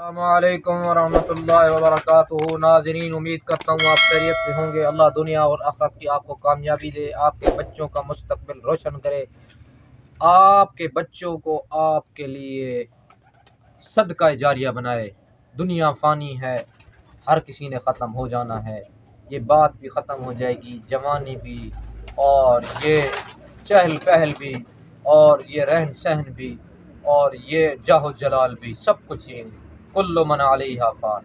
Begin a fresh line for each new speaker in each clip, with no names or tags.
अस्सलामुअलैकुम वरहमतुल्लाहि वबरकातुहू। नाज़रीन, उम्मीद करता हूँ आप खैरियत से होंगे। अल्लाह दुनिया और आखिरत की आपको कामयाबी दे, आपके बच्चों का मुस्तकबिल रोशन करे, आपके बच्चों को आपके लिए सदका जारिया बनाए। दुनिया फ़ानी है, हर किसी ने ख़त्म हो जाना है। ये बात भी ख़त्म हो जाएगी, जवानी भी, और ये चहल पहल भी, और ये रहन सहन भी, और ये जाहो जलाल भी, सब कुछ ये कुल्लु मन अलैहा फ़ान।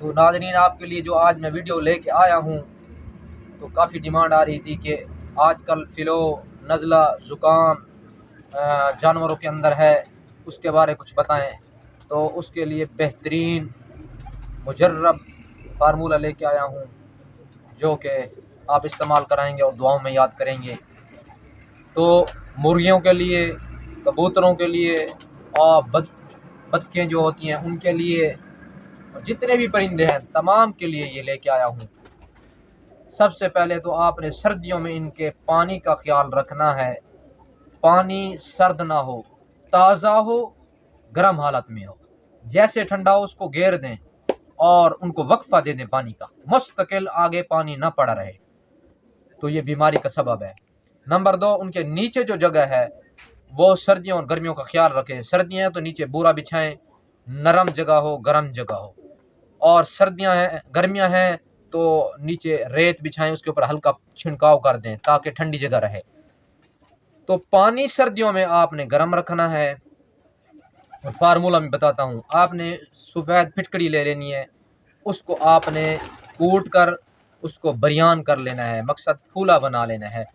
तो नाज़रीन, आपके लिए जो आज मैं वीडियो लेके आया हूँ, तो काफ़ी डिमांड आ रही थी कि आजकल फ़्लू, नज़ला, ज़ुकाम जानवरों के अंदर है, उसके बारे कुछ बताएं। तो उसके लिए बेहतरीन मुजर्रब फार्मूला लेके आया हूँ, जो कि आप इस्तेमाल कराएंगे और दुआओं में याद करेंगे। तो मुर्गियों के लिए, कबूतरों के लिए, और बतखें जो होती हैं उनके लिए, जितने भी परिंदे हैं तमाम के लिए ये लेके आया हूँ। सबसे पहले तो आपने सर्दियों में इनके पानी का ख्याल रखना है। पानी सर्द ना हो, ताज़ा हो, गर्म हालत में हो। जैसे ठंडा हो उसको घेर दें और उनको वक्फा दे दें पानी का, मुस्तकिल आगे पानी ना पड़ा रहे, तो ये बीमारी का सबब है। नंबर 2, उनके नीचे जो जगह है वो सर्दियों और गर्मियों का ख्याल रखें। सर्दियाँ हैं तो नीचे बोरा बिछाएं, नरम जगह हो, गर्म जगह हो। और सर्दियाँ हैं, गर्मियाँ हैं तो नीचे रेत बिछाएं, उसके ऊपर हल्का छिड़काव कर दें ताकि ठंडी जगह रहे। तो पानी सर्दियों में आपने गर्म रखना है। फार्मूला में बताता हूँ। आपने सफ़ेद फिटकड़ी ले लेनी है, उसको आपने कूट कर उसको बरियान कर लेना है, मकसद फूला बना लेना है।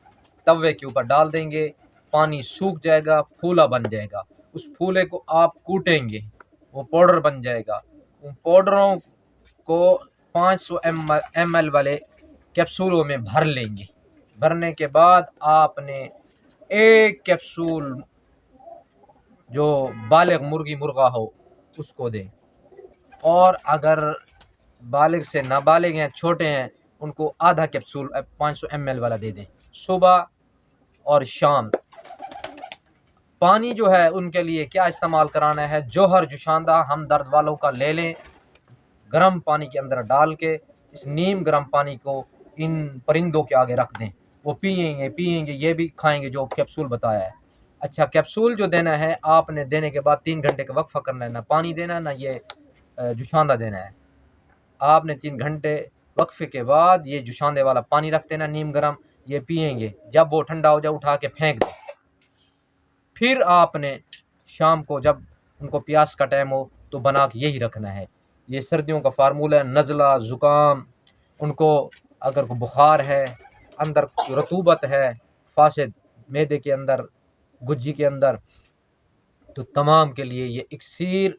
तवे के ऊपर डाल देंगे, पानी सूख जाएगा, फूला बन जाएगा। उस फूले को आप कूटेंगे, वो पाउडर बन जाएगा। उन पाउडरों को 500 ml वाले कैप्सूलों में भर लेंगे। भरने के बाद आपने एक कैप्सूल जो बालिग मुर्गी मुर्गा हो उसको दें, और अगर बालिग से नाबालिग हैं, छोटे हैं, उनको आधा कैप्सूल 500 ml वाला दे दें। सुबह और शाम पानी जो है उनके लिए क्या इस्तेमाल कराना है, जोहर जुशांदा हम दर्द वालों का ले लें, गर्म पानी के अंदर डाल के इस नीम गर्म पानी को इन परिंदों के आगे रख दें। वो पिएंगे, ये भी खाएंगे जो कैप्सूल बताया है। अच्छा, कैप्सूल जो देना है आपने देने के बाद 3 घंटे का वक्फा करना है, ना पानी देना है ना ये जुशांदा देना है। आपने 3 घंटे वक्फे के बाद ये जुशांदे वाला पानी रख देना नीम गर्म, ये पिएंगे। जब वो ठंडा हो जाए उठा के फेंक दें। फिर आपने शाम को जब उनको प्यास का टाइम हो तो बना के यही रखना है। ये सर्दियों का फार्मूला है। नज़ला, ज़ुकाम, उनको अगर को बुखार है, अंदर रतूबत है, फासिद मैदे के अंदर, गुज्जी के अंदर, तो तमाम के लिए ये इक्सीर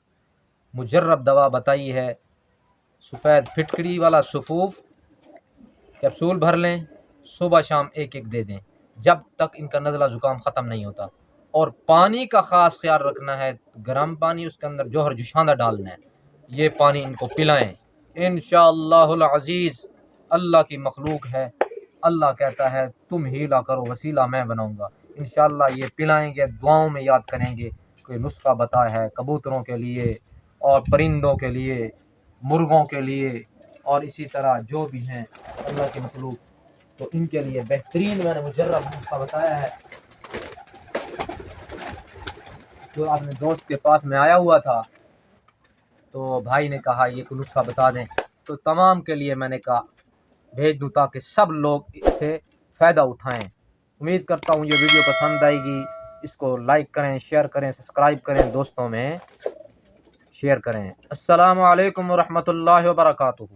मुजर्रब दवा बताई है। सफ़ेद फिटकड़ी वाला सफूफ कैप्सूल भर लें, सुबह शाम एक एक दे दें जब तक इनका नज़ला ज़ुकाम ख़त्म नहीं होता। और पानी का ख़ास ख्याल रखना है, गर्म पानी, उसके अंदर जोहर जुशांदा डालना है, ये पानी इनको पिलाएं। इंशाअल्लाहुल अज़ीज़, अल्लाह की मखलूक है, अल्लाह कहता है तुम हीला करो वसीला मैं बनाऊंगा। इंशाअल्लाह ये पिलाएंगे, दुआओं में याद करेंगे। कोई नुस्खा बताया है कबूतरों के लिए और परिंदों के लिए, मुर्गों के लिए, और इसी तरह जो भी हैं अल्लाह के मखलूक, तो इनके लिए बेहतरीन मैंने मुजर्रब नुस्खा बताया है, जो अपने दोस्त के पास में आया हुआ था। तो भाई ने कहा ये नुस्खा बता दें, तो तमाम के लिए मैंने कहा भेज दूँ ताकि सब लोग इससे फ़ायदा उठाएं। उम्मीद करता हूँ ये वीडियो पसंद आएगी। इसको लाइक करें, शेयर करें, सब्सक्राइब करें, दोस्तों में शेयर करें। अस्सलामु अलैकुम व रहमतुल्लाहि व बरकातुहू।